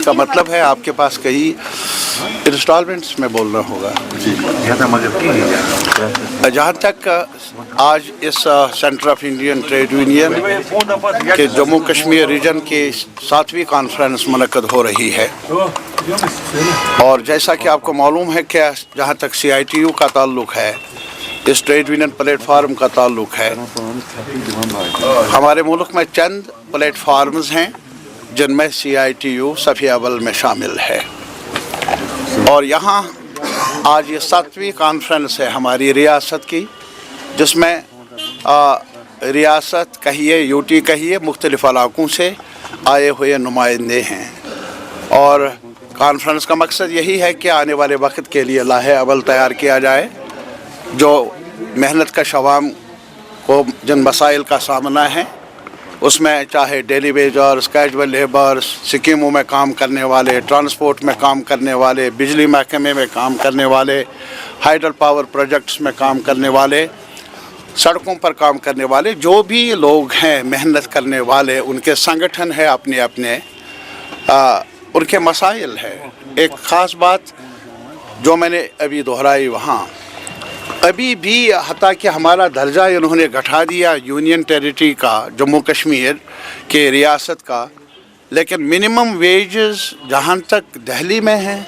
का मतलब है आपके पास कई इंस्टॉलमेंट्स में बोलना होगा। जहाँ तक आज इस centre of Indian trade union के जम्मू कश्मीर रीजन की 7वीं कॉन्फ्रेंस मुनक्कद हो रही है, और जैसा कि आपको मालूम है कि जहाँ तक CITU का ताल्लुक़ है, इस ट्रेड यूनियन प्लेटफार्म का ताल्लुक़ है, हमारे मुल्क में चंद प्लेटफार्म्स हैं जिनमें CITU सफ़े अव्वल में शामिल है। और यहाँ आज ये 7वीं कॉन्फ्रेंस है हमारी रियासत की, जिसमें रियासत कहिए, UT कहिए, मुख्तलिफ़ इलाक़ों से आए हुए नुमाइंदे हैं। और कॉन्फ्रेंस का मकसद यही है कि आने वाले वक्त के लिए लाहे अव्वल तैयार किया जाए, जो मेहनत का शवाम को जिन मसाइल का सामना है, उसमें चाहे डेली वेजर्स, कैजुअल लेबर्स, स्कीमों में काम करने वाले, ट्रांसपोर्ट में काम करने वाले, बिजली महकमे में काम करने वाले, हाइडल पावर प्रोजेक्ट्स में काम करने वाले, सड़कों पर काम करने वाले, जो भी लोग हैं मेहनत करने वाले, उनके संगठन है अपने अपने, उनके मसाइल है। एक ख़ास बात जो मैंने अभी दोहराई, वहाँ अभी भी हत्ता कि हमारा दर्जा इन्होंने घटा दिया यूनियन टेरिटरी का, जम्मू कश्मीर के रियासत का, लेकिन मिनिमम वेजेस जहाँ तक दिल्ली में है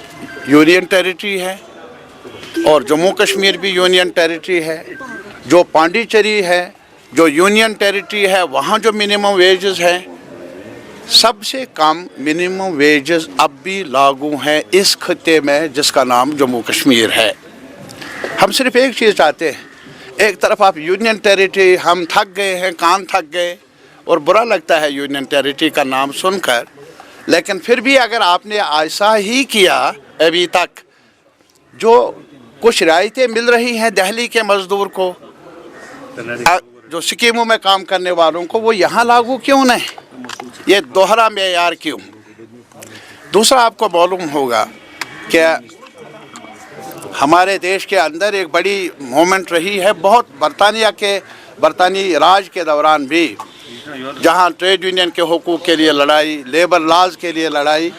यूनियन टेरिटरी है, और जम्मू कश्मीर भी यूनियन टेरिटरी है, जो पांडिचेरी है जो यूनियन टेरिटरी है, वहाँ जो मिनिमम वेजेस हैं, सबसे कम मिनिमम वेजेस अब भी लागू हैं इस खत्ते में जिसका नाम जम्मू कश्मीर है। हम सिर्फ एक चीज़ चाहते हैं, एक तरफ आप यूनियन टेरिटरी, हम थक गए हैं, कान थक गए, और बुरा लगता है यूनियन टेरिटरी का नाम सुनकर, लेकिन फिर भी अगर आपने ऐसा ही किया अभी तक, जो कुछ रियायतें मिल रही हैं दिल्ली के मज़दूर को, जो स्कीमों में काम करने वालों को, वो यहाँ लागू क्यों नहीं? ये दोहरा मेयार क्यों? दूसरा, आपको मालूम होगा कि हमारे देश के अंदर एक बड़ी मूवमेंट रही है, बहुत बरतानी राज के दौरान भी, जहां ट्रेड यूनियन के हुकूक़ के लिए लड़ाई, लेबर लॉज के लिए लड़ाई,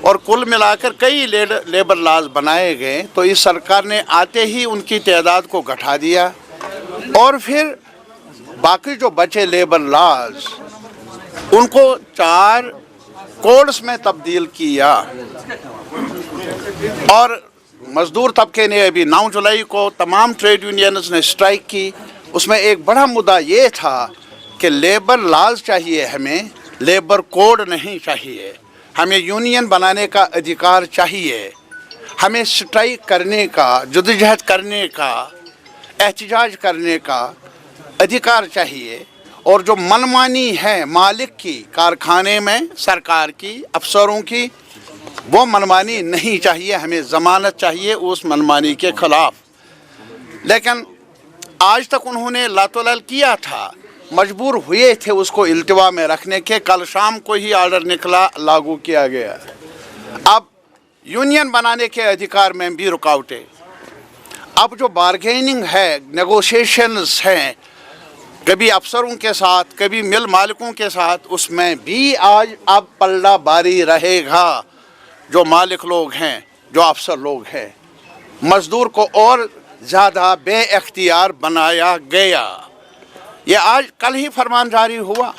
और कुल मिलाकर कई लेबर लॉज बनाए गए। तो इस सरकार ने आते ही उनकी तादाद को घटा दिया, और फिर बाकी जो बचे लेबर लॉज उनको 4 कोड्स में तब्दील किया। और मज़दूर तबके ने अभी 9 जुलाई को तमाम ट्रेड यूनियंस ने स्ट्राइक की। उसमें एक बड़ा मुद्दा ये था कि लेबर लॉज चाहिए, हमें लेबर कोड नहीं चाहिए, हमें यूनियन बनाने का अधिकार चाहिए, हमें स्ट्राइक करने का, जद्दोजहद करने का, एहतजाज करने का अधिकार चाहिए। और जो मनमानी है मालिक की, कारखाने में सरकार की, अफसरों की, वो मनमानी नहीं चाहिए, हमें ज़मानत चाहिए उस मनमानी के ख़िलाफ़। लेकिन आज तक उन्होंने लातोलल किया था, मजबूर हुए थे उसको इल्तिवा में रखने के। कल शाम को ही आर्डर निकला, लागू किया गया। अब यूनियन बनाने के अधिकार में भी रुकावटें। अब जो बारगेनिंग है, नेगोशिएशंस हैं, कभी अफसरों के साथ, कभी मिल मालिकों के साथ, उसमें भी आज अब पलड़ा बारी रहेगा। जो मालिक लोग हैं, जो अफसर लोग हैं, मज़दूर को और ज़्यादा बेइख्तियार बनाया गया। ये आज कल ही फरमान जारी हुआ,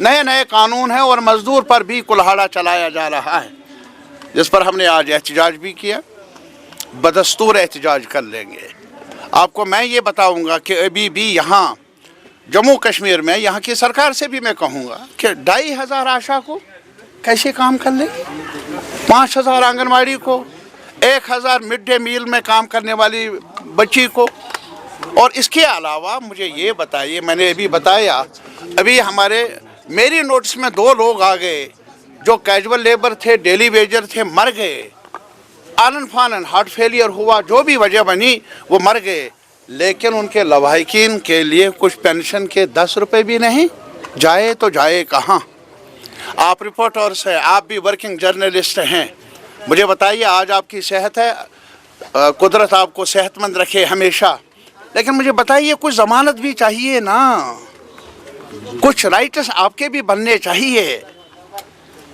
नए नए कानून हैं, और मज़दूर पर भी कुल्हाड़ा चलाया जा रहा है, जिस पर हमने आज एहतजाज भी किया। बदस्तूर एहतजाज कर लेंगे। आपको मैं ये बताऊंगा कि अभी भी यहाँ जम्मू कश्मीर में, यहाँ की सरकार से भी मैं कहूँगा कि 2500 आशा को कैसे काम कर ले, 5000 आंगनवाड़ी को, 1000 मिड डे मील में काम करने वाली बच्ची को। और इसके अलावा मुझे ये बताइए, मैंने अभी बताया, अभी मेरी नोटिस में 2 लोग आ गए जो कैजुअल लेबर थे, डेली वेजर थे, मर गए। आनन फानन हार्ट फेलियर हुआ, जो भी वजह बनी, वो मर गए। लेकिन उनके लवाहिकीन के लिए कुछ पेंशन के 10 रुपये भी नहीं। जाए तो जाए कहाँ? आप रिपोर्टर्स हैं, आप भी वर्किंग जर्नलिस्ट हैं, मुझे बताइए, आज आपकी सेहत है, कुदरत आपको सेहतमंद रखे हमेशा, लेकिन मुझे बताइए कुछ ज़मानत भी चाहिए ना, कुछ राइट्स आपके भी बनने चाहिए।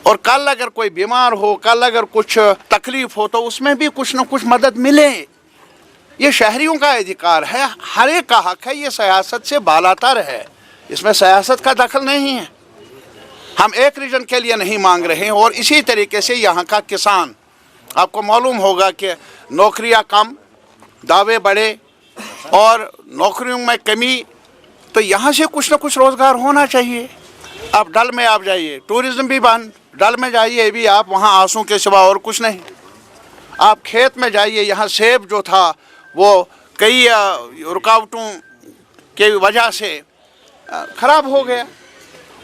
اور کل اگر کوئی بیمار ہو, کل اگر کچھ تکلیف ہو تو اس میں بھی کچھ نہ کچھ مدد ملے. یہ شہریوں کا ادھیکار ہے, ہر ایک کا حق ہے, یہ سیاست سے بالاتر ہے, اس میں سیاست کا دخل نہیں ہے. ہم ایک ریجن کے لیے نہیں مانگ رہے ہیں. اور اسی طریقے سے یہاں کا کسان, آپ کو معلوم ہوگا کہ نوکریاں کم, دعوے بڑے اور نوکریوں میں کمی, تو یہاں سے کچھ نہ کچھ روزگار ہونا چاہیے. آپ ڈل میں آپ جائیے, ٹورزم بھی بند, ڈل میں جائیے بھی آپ, وہاں آنسوں کے سوا اور کچھ نہیں. آپ کھیت میں جائیے, یہاں سیب جو تھا وہ کئی رکاوٹوں کی وجہ سے خراب ہو گیا,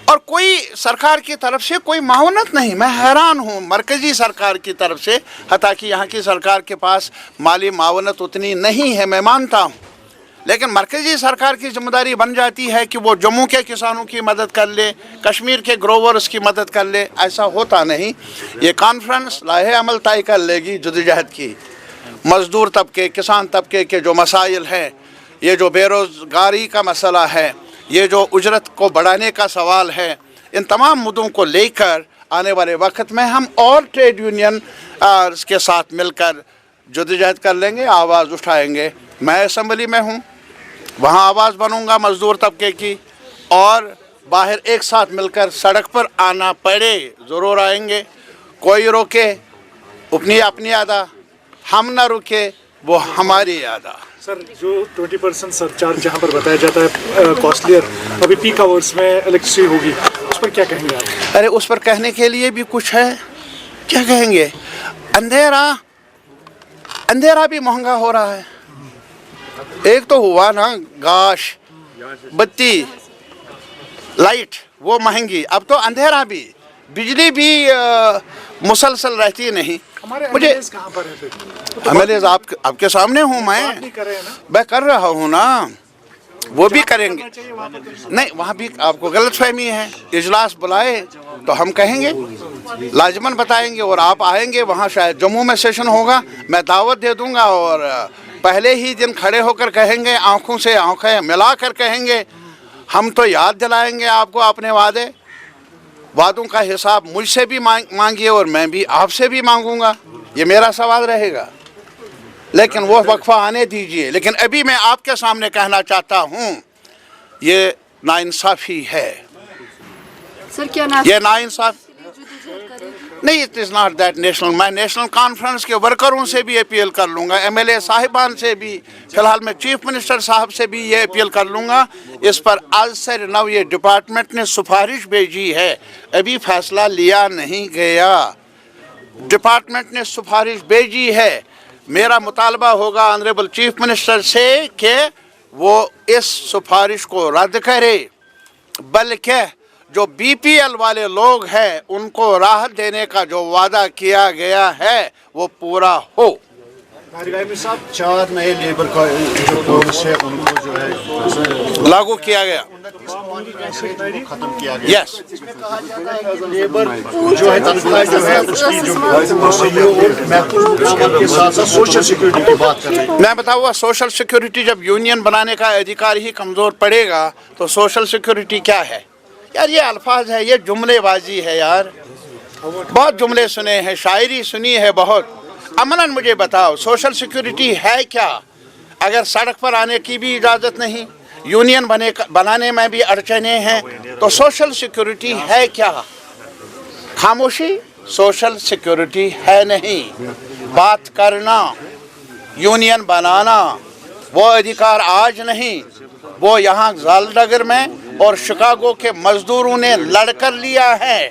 اور کوئی سرکار کی طرف سے کوئی معاونت نہیں. میں حیران ہوں مرکزی سرکار کی طرف سے, حتیٰ کہ یہاں کی سرکار کے پاس مالی معاونت اتنی نہیں ہے, میں مانتا ہوں, لیکن مرکزی سرکار کی ذمہ داری بن جاتی ہے کہ وہ جموں کے کسانوں کی مدد کر لے, کشمیر کے گروورز کی مدد کر لے. ایسا ہوتا نہیں. یہ کانفرنس لائحہ عمل طے کر لے گی جدوجہد کی. مزدور طبقے, کسان طبقے کے جو مسائل ہیں, یہ جو بے روزگاری کا مسئلہ ہے, یہ جو اجرت کو بڑھانے کا سوال ہے, ان تمام مدعوں کو لے کر آنے والے وقت میں ہم اور ٹریڈ یونین کے ساتھ مل کر جدوجہد کر لیں گے, آواز اٹھائیں گے. میں اسمبلی میں ہوں, وہاں آواز بنوں گا مزدور طبقے کی, اور باہر ایک ساتھ مل کر سڑک پر آنا پڑے ضرور آئیں گے. کوئی روکے اپنی ادا, ہم نہ رکے وہ ہماری ادا. سر جو 20% سرچارج جہاں پر بتایا جاتا ہے کاسٹلیئر, ابھی پیک آورس میں الیکٹرسٹی ہوگی, اس پر کیا کہیں گے آپ؟ ارے اس پر کہنے کے لیے بھی کچھ ہے, کیا کہیں گے. اندھیرا بھی مہنگا ہو رہا ہے. ایک تو ہوا نا گاش, بتی, لائٹ وہ مہنگی, اب تو اندھیرا بھی, بجلی بھی مسلسل رہتی نہیں. مجھے کہاں پر MLAs آپ کے سامنے ہوں, میں کر رہا ہوں نا, وہ بھی کریں گے. نہیں, وہاں بھی آپ کو غلط فہمی ہے. اجلاس بلائے تو ہم کہیں گے, لازماً بتائیں گے, اور آپ آئیں گے. وہاں شاید جموں میں سیشن ہوگا, میں دعوت دے دوں گا, اور پہلے ہی دن کھڑے ہو کر کہیں گے, آنکھوں سے آنکھیں ملا کر کہیں گے. ہم تو یاد دلائیں گے آپ کو اپنے وعدوں کا حساب مجھ سے بھی مانگیے, اور میں بھی آپ سے بھی مانگوں گا. یہ میرا سوال رہے گا, لیکن وہ وقفہ آنے دیجئے. لیکن ابھی میں آپ کے سامنے کہنا چاہتا ہوں, یہ ناانصافی ہے. یہ ناانصاف نہیں, it is not that national. میں نیشنل کانفرنس کے ورکروں سے بھی اپیل کر لوں گا, MLA صاحبان سے بھی, فی الحال میں چیف منسٹر صاحب سے بھی یہ اپیل کر لوں گا. اس پر آج سے نو یہ ڈپارٹمنٹ نے سفارش بھیجی ہے, ابھی فیصلہ لیا نہیں گیا. ڈپارٹمنٹ نے سفارش بھیجی ہے. میرا مطالبہ ہوگا آنریبل چیف منسٹر سے کہ وہ اس سفارش کو رد کرے, بلکہ جو BPL والے لوگ ہیں ان کو راحت دینے کا جو وعدہ کیا گیا ہے وہ پورا ہو. صاحب 4 نئے لیبر کا جو کورس ہے ان کو جو ہے لاگو کیا گیا, ختم کیا گیا. یس. لیبر جو ہے تنخواہ جو ہے اس کی جو محفوظ کے ساتھ ساتھ سوشل سیکورٹی کی بات کر رہے ہیں. میں بتاؤں, سوشل سیکورٹی جب یونین بنانے کا ادھیکار ہی کمزور پڑے گا تو سوشل سیکورٹی کیا ہے یار؟ یہ الفاظ ہے, یہ جملے بازی ہے یار. بہت جملے سنے ہیں, شاعری سنی ہے بہت. امناً مجھے بتاؤ سوشل سیکورٹی ہے کیا؟ اگر سڑک پر آنے کی بھی اجازت نہیں, یونین بنانے میں بھی اڑچنیں ہیں, تو سوشل سیکورٹی ہے کیا؟ خاموشی سوشل سیکورٹی ہے نہیں. بات کرنا, یونین بنانا, وہ ادھیکار آج نہیں, وہ یہاں زالڈگر میں اور شکاگو کے مزدوروں نے لڑ کر لیا ہے.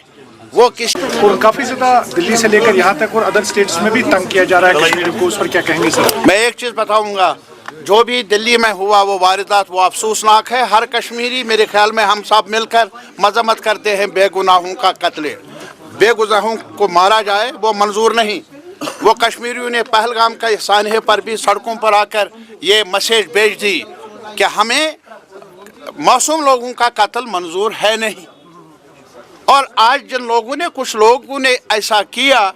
وہ کس اور کافی زیادہ دلی سے لے کر یہاں تک اور ادر سٹیٹس میں بھی تنگ کیا جا رہا ہے کشمیر کو, اس پر کیا کہیں گے سر؟ میں ایک چیز بتاؤں گا, جو بھی دلی میں ہوا وہ واردات وہ افسوسناک ہے. ہر کشمیری, میرے خیال میں ہم سب مل کر مذمت کرتے ہیں بے گناہوں کا قتل. بے گناہوں کو مارا جائے وہ منظور نہیں. وہ کشمیریوں نے پہلگام کا سانحے پر بھی سڑکوں پر آ کر یہ میسیج بھیج دی کہ ہمیں معصوم لوگوں کا قتل منظور ہے نہیں. اور آج جن لوگوں نے, کچھ لوگوں نے ایسا کیا,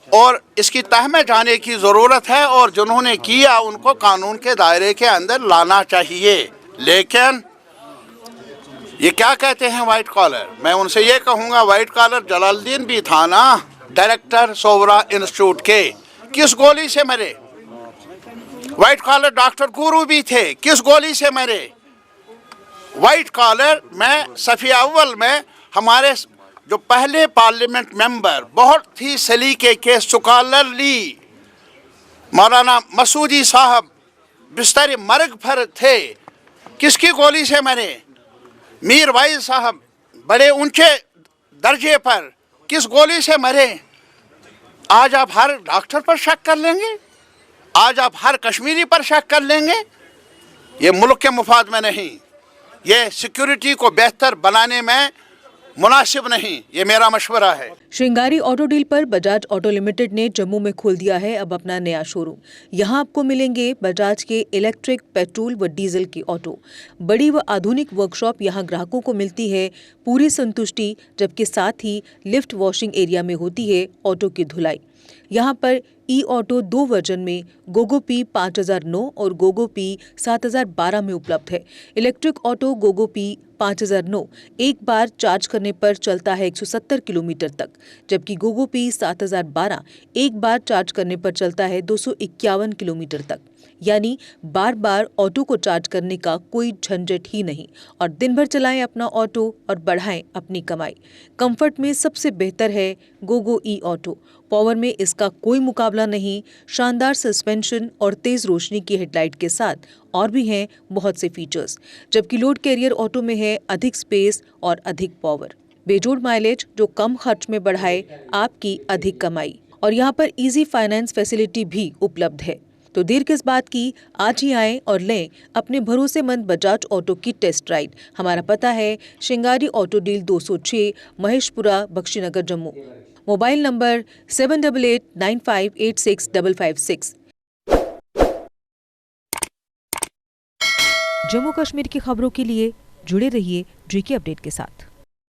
اور اس کی تہ میں جانے کی ضرورت ہے, اور جنہوں نے کیا ان کو قانون کے دائرے کے اندر لانا چاہیے. لیکن ये क्या कहते हैं वाइट कॉलर? मैं उनसे ये कहूँगा वाइट कॉलर जलालुद्दीन भी था ना, डायरेक्टर सोवरा इंस्टीट्यूट के, किस गोली से मरे? वाइट कॉलर डॉक्टर गुरु भी थे, किस गोली से मरे? वाइट कॉलर में सफ़िया अव्वल में हमारे जो पहले पार्लियामेंट मेंबर बहुत ही सलीके के स्कॉलर ली मौलाना मसूदी साहब बिस्तर मर्ग पर थे, किसकी गोली से मरे? मीर वाइज साहब बड़े ऊंचे दर्जे पर, किस गोली से मरे? आज आप हर डॉक्टर पर शक कर लेंगे? आज आप हर कश्मीरी पर शक कर लेंगे? ये मुल्क के मुफाद में नहीं, ये सिक्योरिटी को बेहतर बनाने में मुनासिब नहीं, ये मेरा मशवरा है। श्रृंगारी ऑटो डील पर बजाज ऑटो लिमिटेड ने जम्मू में खोल दिया है अब अपना नया शोरूम। यहां आपको मिलेंगे बजाज के इलेक्ट्रिक, पेट्रोल व डीजल की ऑटो। बड़ी व आधुनिक वर्कशॉप यहां ग्राहकों को मिलती है पूरी संतुष्टि, जबकि साथ ही लिफ्ट वॉशिंग एरिया में होती है ऑटो की धुलाई। यहाँ पर ई ऑटो 2 वर्जन में गोगो पी 5009 और गोगो पी 7012 में उपलब्ध है। इलेक्ट्रिक ऑटो गोगो पी 5009 एक बार चार्ज करने पर चलता है 170 किलोमीटर तक, जबकि गोगो पी 7012 एक बार चार्ज करने पर चलता है 251 किलोमीटर तक। यानी बार बार ऑटो को चार्ज करने का कोई झंझट ही नहीं और दिन भर चलाएं अपना ऑटो और बढ़ाएं अपनी कमाई। कंफर्ट में सबसे बेहतर है गोगो ई ऑटो। पावर में इसका कोई मुकाबला नहीं। शानदार सस्पेंशन और तेज रोशनी की हेडलाइट के साथ और भी हैं बहुत से फीचर्स, जबकि लोड कैरियर ऑटो में है अधिक स्पेस और अधिक पावर। बेजोड़ माइलेज जो कम खर्च में बढ़ाए आपकी अधिक कमाई। और यहाँ पर इजी फाइनेंस फैसिलिटी भी उपलब्ध है। तो देर किस बात की, आज ही आएं और लें अपने भरोसेमंद बजाज ऑटो की टेस्ट राइड। हमारा पता है Shringari auto deal 206 Maheshpura, Bakshinagar, Jammu. Mobile number 7889586556। Jammu Kashmir की खबरों के लिए जुड़े रहिए GK अपडेट के साथ।